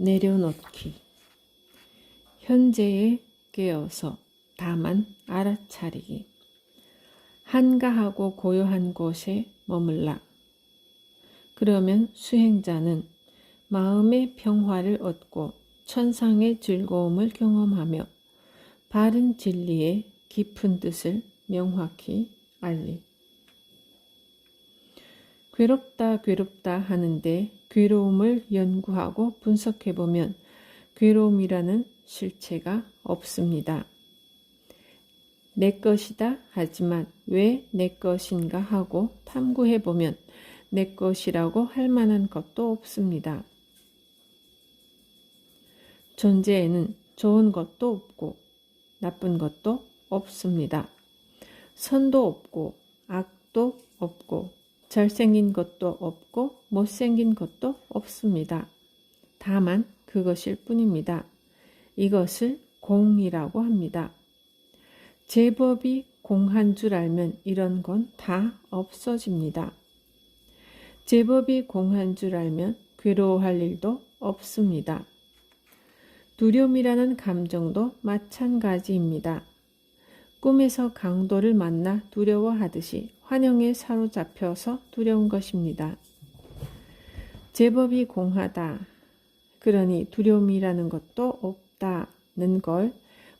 내려놓기. 현재에 깨어서 다만 알아차리기. 한가하고 고요한 곳에 머물라. 그러면 수행자는 마음의 평화를 얻고 천상의 즐거움을 경험하며 바른 진리의 깊은 뜻을 명확히 알리. 괴롭다 하는데 괴로움을 연구하고 분석해보면 괴로움이라는 실체가 없습니다. 내 것이다 하지만 왜 내 것인가 하고 탐구해보면 내 것이라고 할 만한 것도 없습니다. 존재에는 좋은 것도 없고 나쁜 것도 없습니다. 선도 없고 악도 없고 잘생긴 것도 없고 못생긴 것도 없습니다. 다만 그것일 뿐입니다. 이것을 공이라고 합니다. 제법이 공한 줄 알면 이런 건 다 없어집니다. 제법이 공한 줄 알면 괴로워할 일도 없습니다. 두려움이라는 감정도 마찬가지입니다. 꿈에서 강도를 만나 두려워하듯이 환영에 사로잡혀서 두려운 것입니다. 제법이 공하다. 그러니 두려움이라는 것도 없다는 걸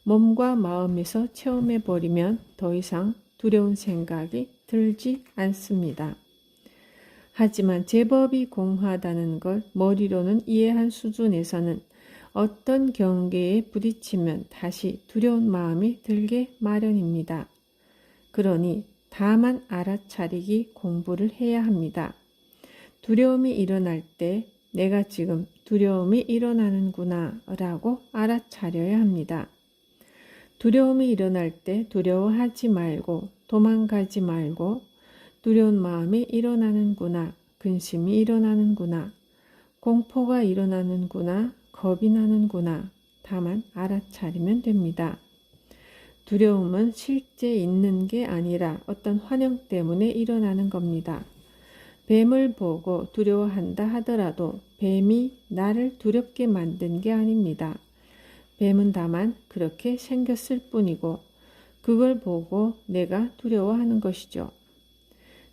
몸과 마음에서 체험해버리면 더 이상 두려운 생각이 들지 않습니다. 하지만 제법이 공하다는 걸 머리로는 이해한 수준에서는 어떤 경계에 부딪히면 다시 두려운 마음이 들게 마련입니다. 그러니 다만 알아차리기 공부를 해야 합니다. 두려움이 일어날 때 내가 지금 두려움이 일어나는구나 라고 알아차려야 합니다. 두려움이 일어날 때 두려워하지 말고 도망가지 말고 두려운 마음이 일어나는구나, 근심이 일어나는구나, 공포가 일어나는구나, 겁이 나는구나 다만 알아차리면 됩니다. 두려움은 실제 있는 게 아니라 어떤 환영 때문에 일어나는 겁니다. 뱀을 보고 두려워한다 하더라도 뱀이 나를 두렵게 만든 게 아닙니다. 뱀은 다만 그렇게 생겼을 뿐이고 그걸 보고 내가 두려워하는 것이죠.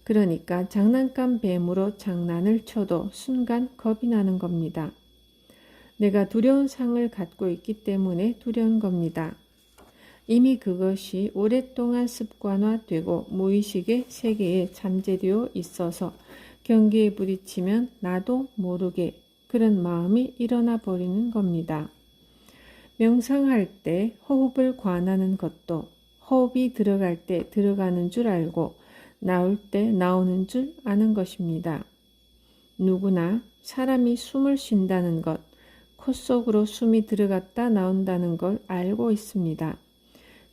그러니까 장난감 뱀으로 장난을 쳐도 순간 겁이 나는 겁니다. 내가 두려운 상을 갖고 있기 때문에 두려운 겁니다. 이미 그것이 오랫동안 습관화되고 무의식의 세계에 잠재되어 있어서 경계에 부딪히면 나도 모르게 그런 마음이 일어나 버리는 겁니다. 명상할 때 호흡을 관하는 것도 호흡이 들어갈 때 들어가는 줄 알고 나올 때 나오는 줄 아는 것입니다. 누구나 사람이 숨을 쉰다는 것, 코 속으로 숨이 들어갔다 나온다는 걸 알고 있습니다.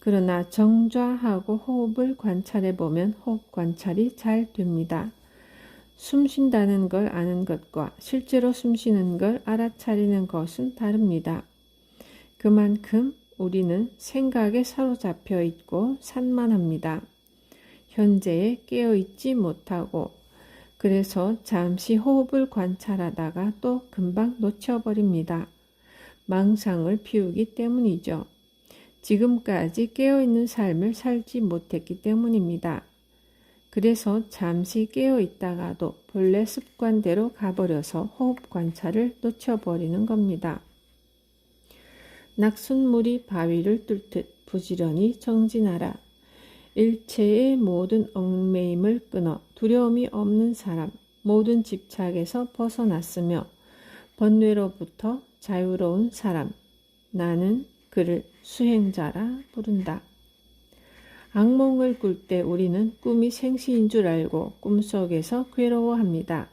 그러나 정좌하고 호흡을 관찰해 보면 호흡 관찰이 잘 됩니다. 숨 쉰다는 걸 아는 것과 실제로 숨 쉬는 걸 알아차리는 것은 다릅니다. 그만큼 우리는 생각에 사로잡혀 있고 산만합니다. 현재에 깨어있지 못하고 그래서 잠시 호흡을 관찰하다가 또 금방 놓쳐버립니다. 망상을 피우기 때문이죠. 지금까지 깨어있는 삶을 살지 못했기 때문입니다. 그래서 잠시 깨어있다가도 본래 습관대로 가버려서 호흡 관찰을 놓쳐버리는 겁니다. 낙순물이 바위를 뚫듯 부지런히 정진하라. 일체의 모든 얽매임을 끊어 두려움이 없는 사람, 모든 집착에서 벗어났으며 번뇌로부터 자유로운 사람, 나는 그를 수행자라 부른다. 악몽을 꿀 때 우리는 꿈이 생시인 줄 알고 꿈속에서 괴로워합니다.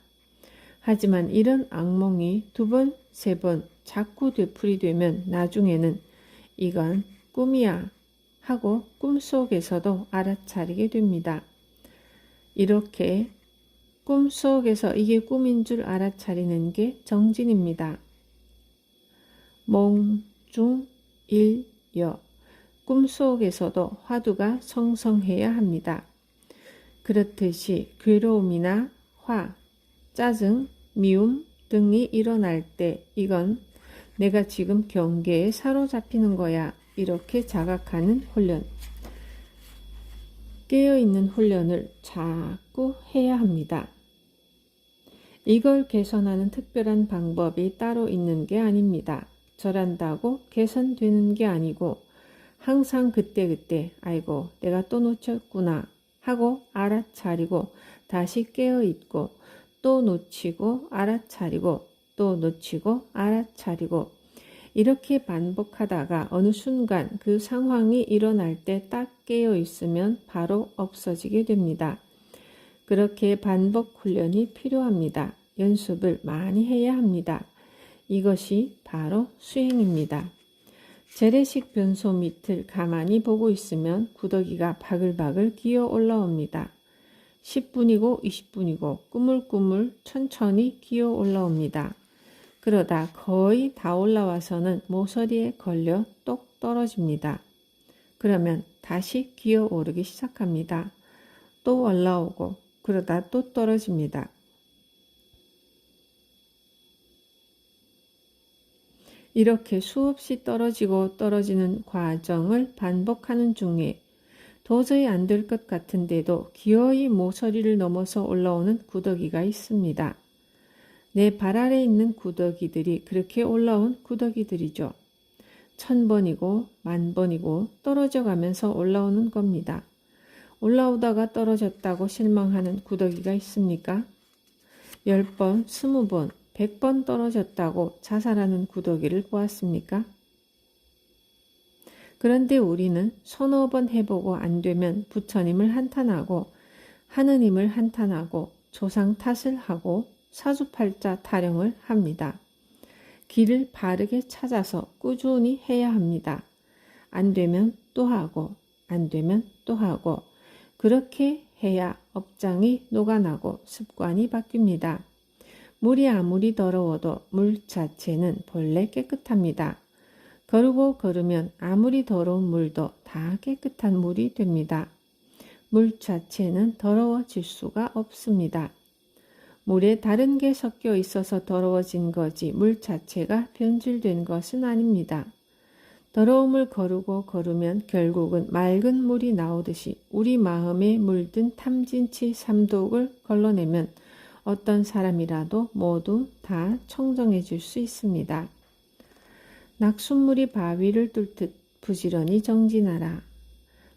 하지만 이런 악몽이 2번, 3번 자꾸 되풀이되면 나중에는 이건 꿈이야 하고 꿈속에서도 알아차리게 됩니다. 이렇게 꿈속에서 이게 꿈인 줄 알아차리는 게 정진입니다. 몽, 중, 일, 여. 꿈속에서도 화두가 성성해야 합니다. 그렇듯이 괴로움이나 화, 짜증, 미움 등이 일어날 때 이건 내가 지금 경계에 사로잡히는 거야. 이렇게 자각하는 훈련. 깨어있는 훈련을 자꾸 해야 합니다. 이걸 개선하는 특별한 방법이 따로 있는 게 아닙니다. 저란다고 개선되는 게 아니고 항상 그때그때 아이고 내가 또 놓쳤구나 하고 알아차리고 다시 깨어있고 또 놓치고 알아차리고 또 놓치고 알아차리고 이렇게 반복하다가 어느 순간 그 상황이 일어날 때 딱 깨어있으면 바로 없어지게 됩니다. 그렇게 반복 훈련이 필요합니다. 연습을 많이 해야 합니다. 이것이 바로 수행입니다. 재래식 변소 밑을 가만히 보고 있으면 구더기가 바글바글 기어 올라옵니다. 10분이고 20분이고 꾸물꾸물 천천히 기어 올라옵니다. 그러다 거의 다 올라와서는 모서리에 걸려 똑 떨어집니다. 그러면 다시 기어 오르기 시작합니다. 또 올라오고 그러다 또 떨어집니다. 이렇게 수없이 떨어지고 떨어지는 과정을 반복하는 중에 도저히 안 될 것 같은데도 기어이 모서리를 넘어서 올라오는 구더기가 있습니다. 내 발 아래에 있는 구더기들이 그렇게 올라온 구더기들이죠. 1000번이고 10,000번이고 떨어져 가면서 올라오는 겁니다. 올라오다가 떨어졌다고 실망하는 구더기가 있습니까? 10번, 20번, 100번 떨어졌다고 자살하는 구더기를 보았습니까? 그런데 우리는 서너 번 해보고 안 되면 부처님을 한탄하고 하느님을 한탄하고 조상 탓을 하고 사주팔자 타령을 합니다. 길을 바르게 찾아서 꾸준히 해야 합니다. 안 되면 또 하고 안 되면 또 하고 그렇게 해야 업장이 녹아나고 습관이 바뀝니다. 물이 아무리 더러워도 물 자체는 본래 깨끗합니다. 거르고 걸으면 아무리 더러운 물도 다 깨끗한 물이 됩니다. 물 자체는 더러워질 수가 없습니다. 물에 다른 게 섞여 있어서 더러워진 거지 물 자체가 변질된 것은 아닙니다. 더러움을 거르고 걸으면 결국은 맑은 물이 나오듯이 우리 마음에 물든 탐진치 삼독을 걸러내면 어떤 사람이라도 모두 다 청정해질 수 있습니다. 낙숫물이 바위를 뚫듯 부지런히 정진하라.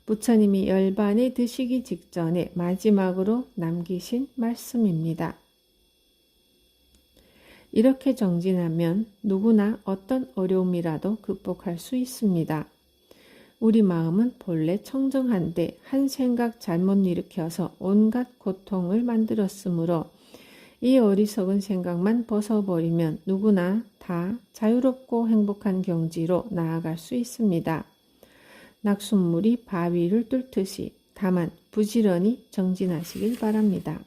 부처님이 열반에 드시기 직전에 마지막으로 남기신 말씀입니다. 이렇게 정진하면 누구나 어떤 어려움이라도 극복할 수 있습니다. 우리 마음은 본래 청정한데 한 생각 잘못 일으켜서 온갖 고통을 만들었으므로 이 어리석은 생각만 벗어버리면 누구나 다 자유롭고 행복한 경지로 나아갈 수 있습니다. 낙숫물이 바위를 뚫듯이 다만 부지런히 정진하시길 바랍니다.